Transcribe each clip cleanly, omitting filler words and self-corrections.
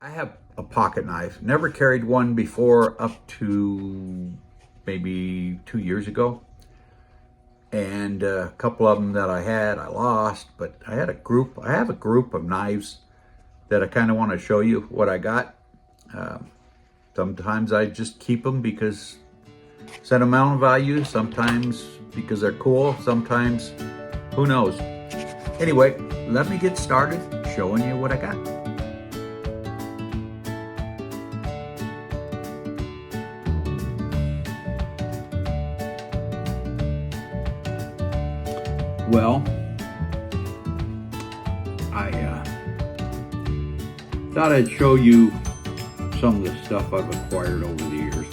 I have a pocket knife. Never carried one before up to maybe 2 years ago. And a couple of them that I had, I lost, but I have a group of knives that I kind of want to show you what I got. Uh, Sometimes I just keep them because sentimental value, sometimes because they're cool, sometimes who knows. Anyway, let me get started showing you what I got. Well, I thought I'd show you some of the stuff I've acquired over the years.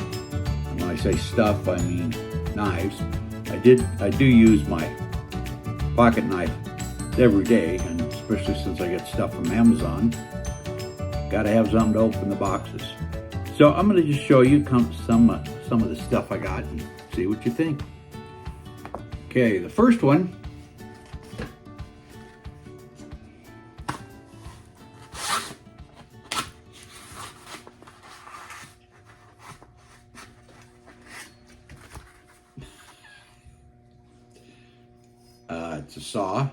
And when I say stuff, I mean knives. I do use my pocket knife every day, and especially since I get stuff from Amazon, gotta have something to open the boxes. So I'm gonna just show you some of the stuff I got and see what you think. Okay, the first one it's a saw,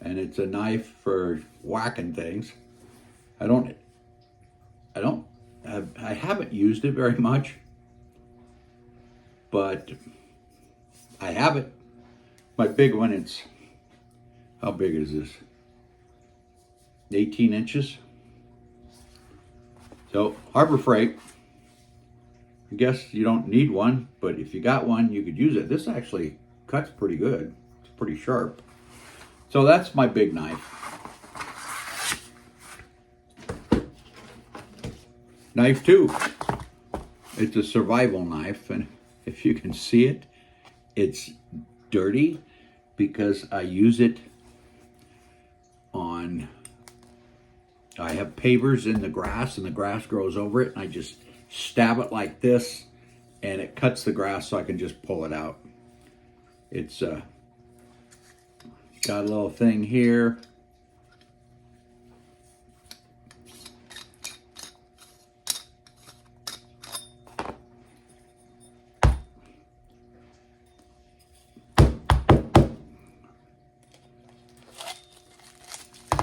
and it's a knife for whacking things. I haven't used it very much, but I have it. My big one, how big is this? 18 inches. So Harbor Freight. I guess you don't need one, but if you got one, you could use it. This actually cuts pretty good. It's pretty sharp. So that's my big knife. Knife 2. It's a survival knife, and if you can see it, it's dirty because I use it I have pavers in the grass, and the grass grows over it, and I just stab it like this, and it cuts the grass so I can just pull it out. It's got a little thing here.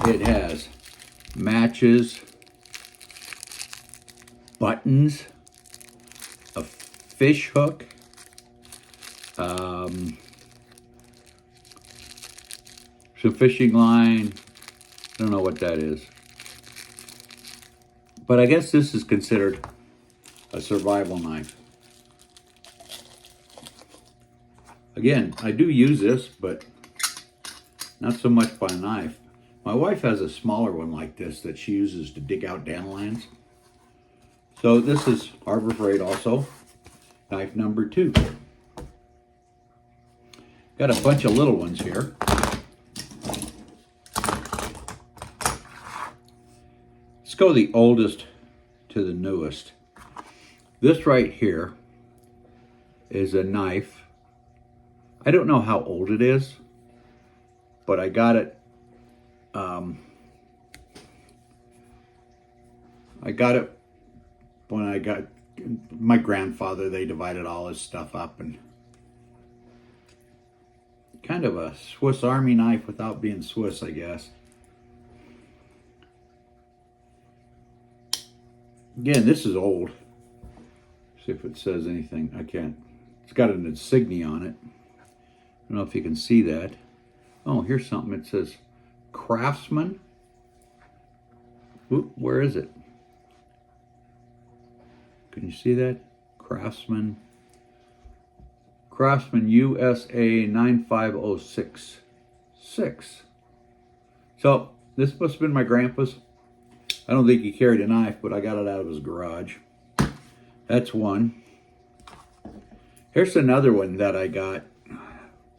It has matches, buttons, a fish hook, some fishing line. I don't know what that is, but I guess this is considered a survival knife. Again, I do use this, but not so much by knife. My wife has a smaller one like this that she uses to dig out dandelions. So this is Harbor Freight also, knife number 2. Got a bunch of little ones here. Let's go the oldest to the newest. This right here is a knife. I don't know how old it is, but I got it when I got my grandfather. They divided all his stuff up, and kind of a Swiss Army knife without being Swiss, I guess. Again, this is old. See if it says anything. I can't. It's got an insignia on it. I don't know if you can see that. Oh, here's something. It says Craftsman. Oop, where is it? Can you see that? Craftsman USA 95066. So this must have been my grandpa's. I don't think he carried a knife, but I got it out of his garage. That's one. Here's another one that I got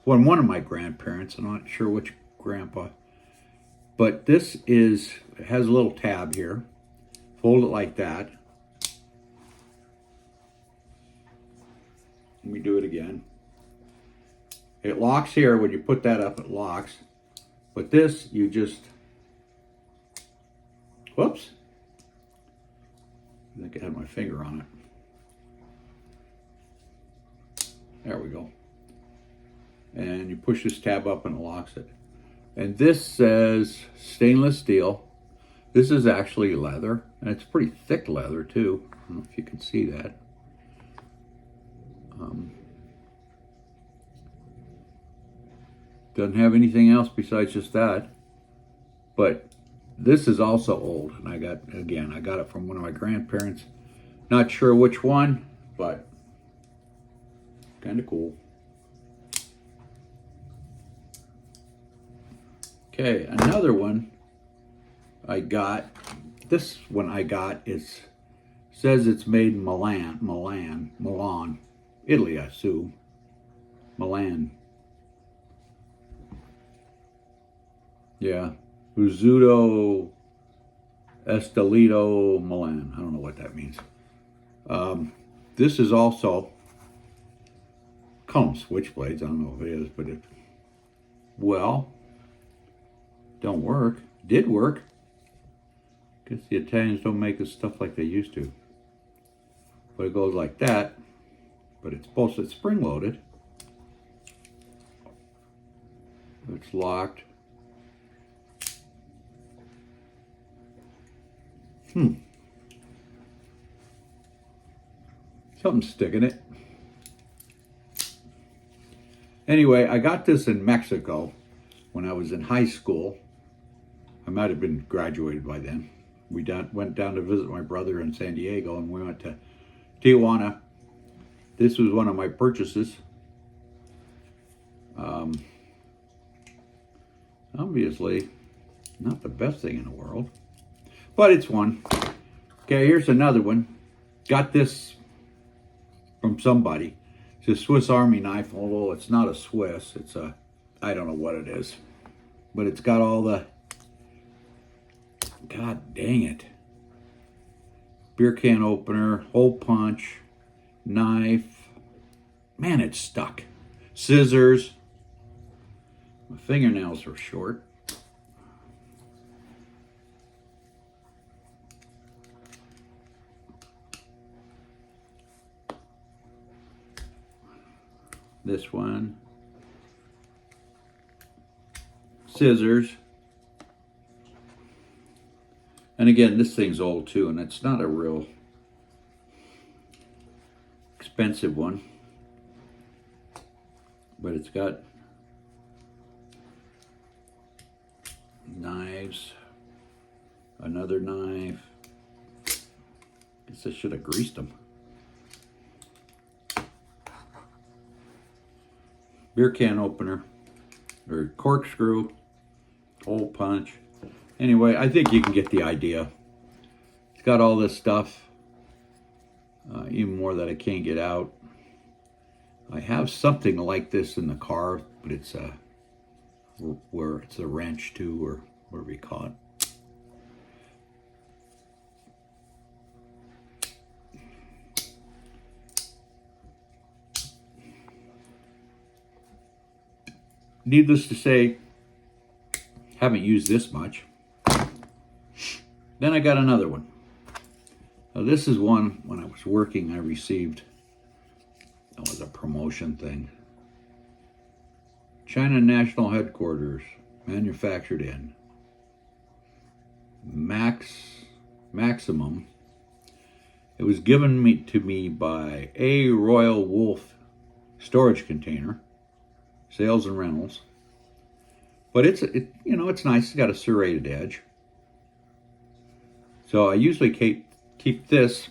from one of my grandparents. I'm not sure which grandpa. But this it has a little tab here. Fold it like that. Let me do it again. It locks here. When you put that up, it locks. But this, you just, whoops, I think I had my finger on it. There we go. And you push this tab up and it locks it. And this says stainless steel. This is actually leather, and it's pretty thick leather too. I don't know if you can see that. Doesn't have anything else besides just that. But this is also old, and I got it from one of my grandparents. Not sure which one, but kind of cool. Okay, another one I got. This one I got says it's made in Milan, Italy, I assume. Milan. Yeah, Uzudo Estelito Milan. I don't know what that means. This is also, call them switchblades. I don't know if it is, but don't work. Did work. Guess the Italians don't make this stuff like they used to. But it goes like that. But it's spring loaded. It's locked. Something's sticking it. Anyway, I got this in Mexico when I was in high school. I might have been graduated by then. We went down to visit my brother in San Diego, and we went to Tijuana. This was one of my purchases. Obviously, not the best thing in the world, but it's one. Okay, here's another one. Got this from somebody. It's a Swiss Army knife, although it's not a Swiss. It's I don't know what it is. But it's got all the, God dang it. Beer can opener, hole punch, knife. Man, it's stuck. Scissors. My fingernails are short. This one. Scissors. And again, this thing's old too, and it's not a real expensive one. But it's got knives, another knife. Guess I should have greased them. Beer can opener, or corkscrew, hole punch. Anyway, I think you can get the idea. It's got all this stuff, even more that I can't get out. I have something like this in the car, but it's where it's a wrench too, or whatever you call it. Needless to say, haven't used this much. Then I got another one. Now this is one, when I was working, I received. That was a promotion thing. China National Headquarters, manufactured in Maximum. It was given to me by A Royal Wolf storage container, sales and rentals. But it's nice. It's got a serrated edge. So I usually keep this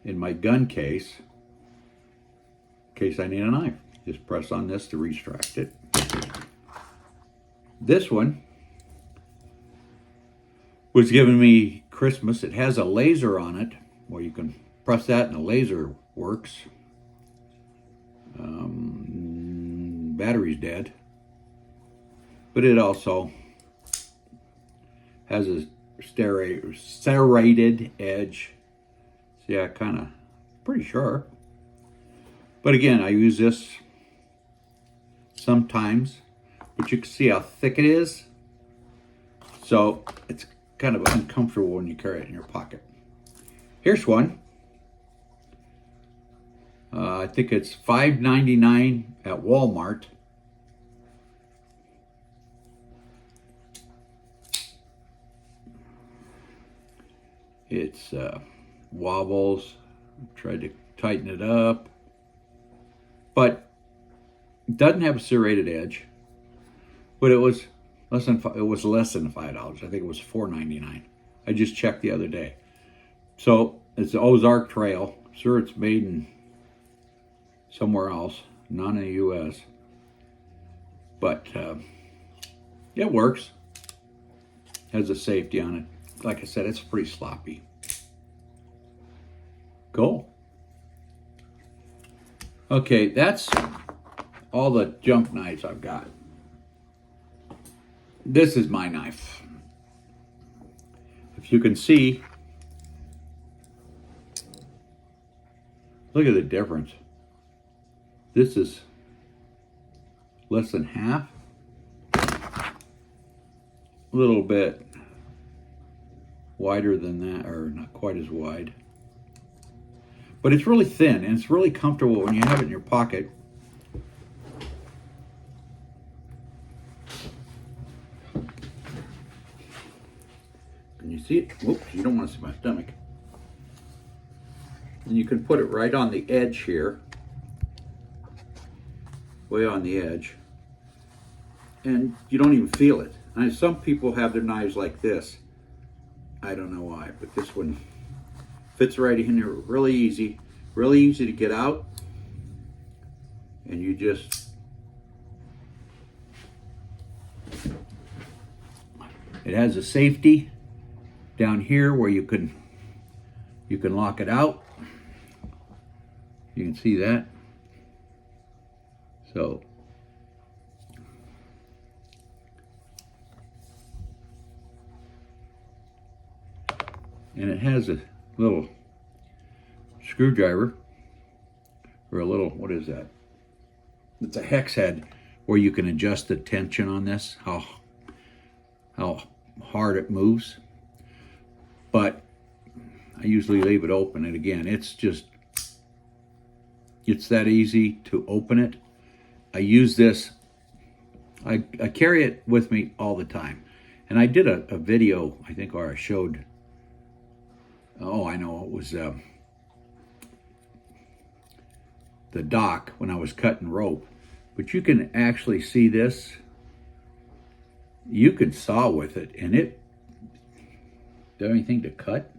in my gun case in case I need a knife. Just press on this to retract it. This one was given me Christmas. It has a laser on it where you can press that and the laser works. Battery's dead. But it also has a serrated edge. So yeah, kind of pretty sharp. But again, I use this sometimes, but you can see how thick it is. So it's kind of uncomfortable when you carry it in your pocket. Here's one. I think it's $5.99 at Walmart. It's wobbles. Tried to tighten it up, but it doesn't have a serrated edge. But it was less than $5. I think it was $4.99. I just checked the other day. So it's the Ozark Trail. Sure, it's made in somewhere else, not in the U.S. But it works. Has a safety on it. Like I said, it's pretty sloppy. Cool. Okay, that's all the junk knives I've got. This is my knife. If you can see, look at the difference. This is less than half. A little bit wider than that, or not quite as wide. But it's really thin, and it's really comfortable when you have it in your pocket. Can you see it? Whoops, you don't want to see my stomach. And you can put it right on the edge here. Way on the edge. And you don't even feel it. And some people have their knives like this. I don't know why, but this one fits right in there really easy to get out. And you just, it has a safety down here where you can lock it out. You can see that. So and it has a little screwdriver, or a little, what is that? It's a hex head where you can adjust the tension on this, how hard it moves. But I usually leave it open, and again, it's that easy to open it. I use this, I carry it with me all the time. And I did a video, I think, where I showed, oh, I know, it was the dock when I was cutting rope. But you can actually see this. You can saw with it, and it, do anything to cut?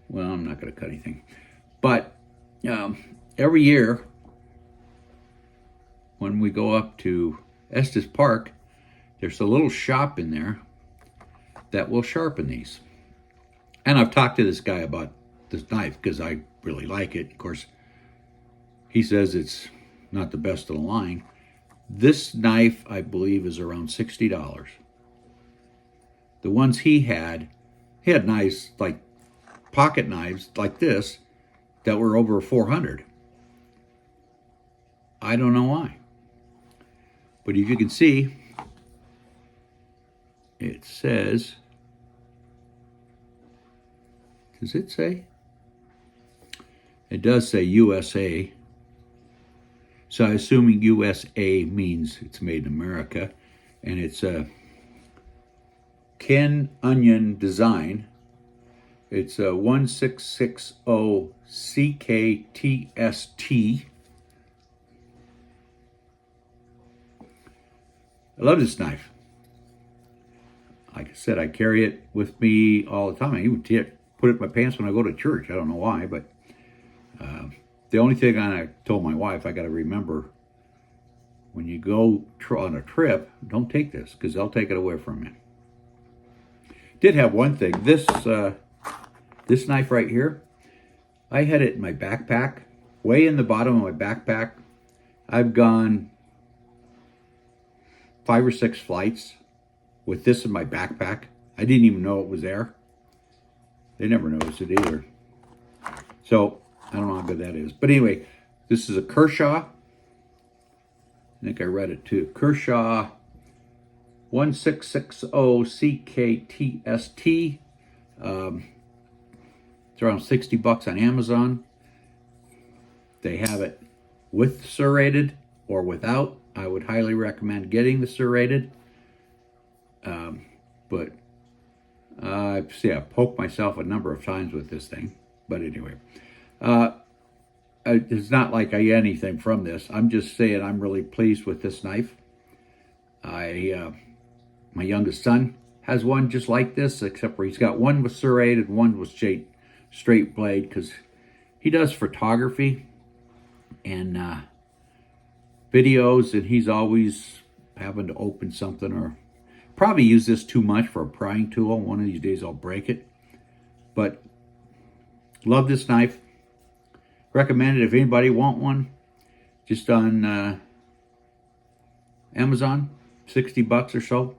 Well, I'm not going to cut anything. But every year, when we go up to Estes Park, there's a little shop in there that will sharpen these. And I've talked to this guy about this knife because I really like it. Of course, he says it's not the best of the line. This knife, I believe, is around $60. The ones he had knives, like pocket knives like this, that were over $400. I don't know why. But if you can see, it says, does it say? It does say USA. So I'm assuming USA means it's made in America. And it's a Ken Onion design. It's a 1660 CKTST. I love this knife. Like I said, I carry it with me all the time. I even put it in my pants when I go to church. I don't know why, but the only thing I told my wife, I got to remember, when you go on a trip, don't take this, because they'll take it away from you. Did have one thing. This knife right here, I had it in my backpack, way in the bottom of my backpack. I've gone 5 or 6 flights with this in my backpack. I didn't even know it was there. They never noticed it either. So I don't know how good that is. But anyway, this is a Kershaw. I think I read it too. Kershaw 1660 CKTST. It's around 60 bucks on Amazon. They have it with serrated or without. I would highly recommend getting the serrated. But I poked myself a number of times with this thing. But anyway, it's not like I get anything from this. I'm just saying I'm really pleased with this knife. My youngest son has one just like this, except for he's got one with serrated, one with straight blade, because he does photography and videos, and he's always having to open something, or probably use this too much for a prying tool. One of these days I'll break it. But love this knife. Recommend it if anybody want one. Just on Amazon, 60 bucks or so.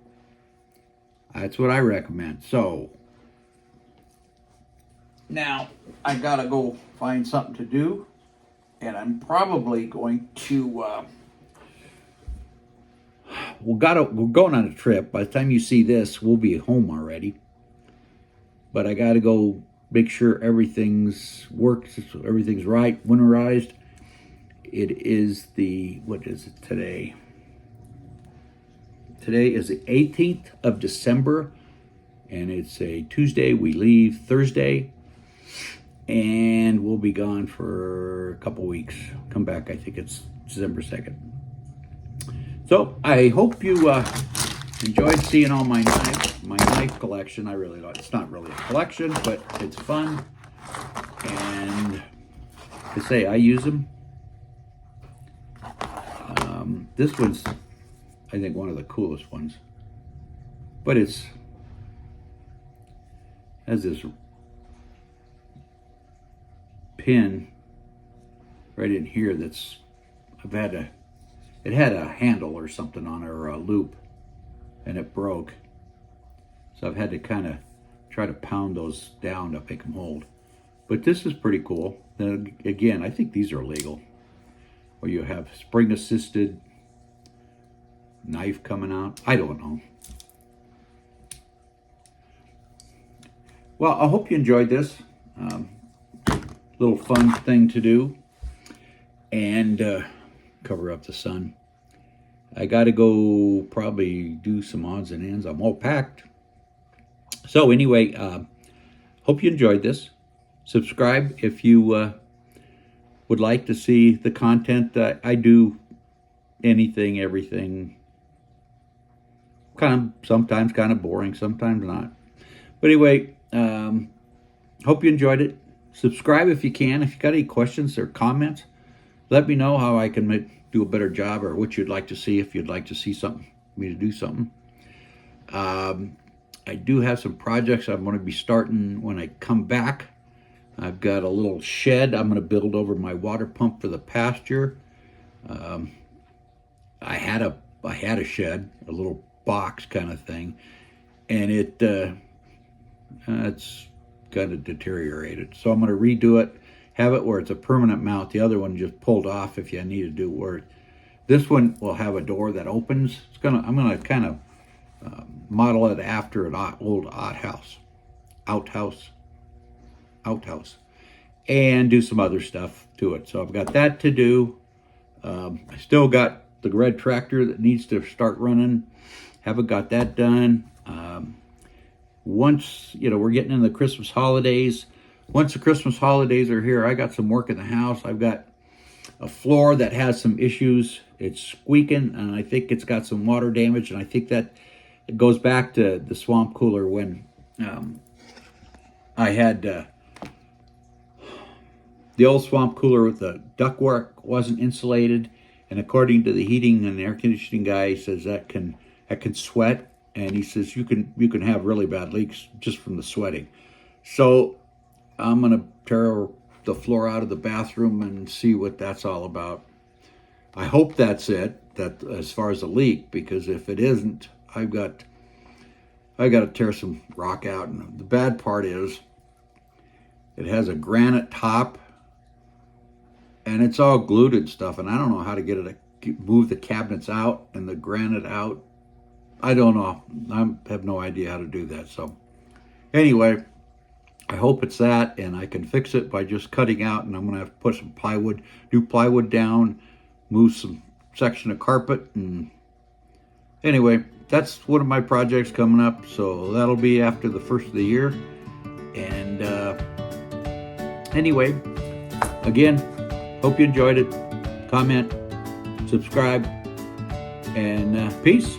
That's what I recommend. So now I gotta go find something to do, and I'm probably going to we're going on a trip. By the time you see this, we'll be home already. But I gotta go make sure everything's works, everything's right, winterized. It is what is it today? Today is the 18th of December, and it's a Tuesday. We leave Thursday, and we'll be gone for a couple weeks. Come back, I think it's December 2nd. So I hope you enjoyed seeing all my knife collection. I really like. It's not really a collection, but it's fun. And to say I use them. This one's, I think, one of the coolest ones. But has this pin right in here that's it had a handle or something on it, or a loop, and it broke. So I've had to kind of try to pound those down to make them hold. But this is pretty cool. Then again, I think these are legal. Where you have spring-assisted knife coming out. I don't know. Well, I hope you enjoyed this. Little fun thing to do. And cover up the sun. I got to go probably do some odds and ends. I'm all packed. So anyway, hope you enjoyed this. Subscribe if you would like to see the content. I do anything, everything. Sometimes kind of boring, sometimes not. But anyway, hope you enjoyed it. Subscribe if you can. If you got any questions or comments, let me know how I can do a better job, or what you'd like to see, if you'd like to see me to do something. I do have some projects I'm going to be starting when I come back. I've got a little shed I'm going to build over my water pump for the pasture. I had a shed, a little box kind of thing, and it's kind of deteriorated. So I'm going to redo it, have it where it's a permanent mount. The other one just pulled off if you need to do work. This one will have a door that opens. I'm going to kind of model it after an old outhouse, and do some other stuff to it. So I've got that to do. I still got the red tractor that needs to start running. Haven't got that done. Once, we're getting in the Christmas holidays. Once the Christmas holidays are here, I got some work in the house. I've got a floor that has some issues. It's squeaking, and I think it's got some water damage, and I think that it goes back to the swamp cooler when I had the old swamp cooler with the ductwork wasn't insulated, and according to the heating and air conditioning guy, he says that can sweat, and he says you can have really bad leaks just from the sweating. So I'm gonna tear the floor out of the bathroom and see what that's all about. I hope that's it, that as far as the leak, because if it isn't, I've got to tear some rock out. And the bad part is it has a granite top, and it's all glued and stuff, and I don't know how to get it to move the cabinets out and the granite out. I don't know. I have no idea how to do that. So anyway, I hope it's that, and I can fix it by just cutting out, and I'm going to have to put some plywood, new plywood down, move some section of carpet, and anyway, that's one of my projects coming up, so that'll be after the first of the year. And anyway, again, hope you enjoyed it. Comment, subscribe, and peace.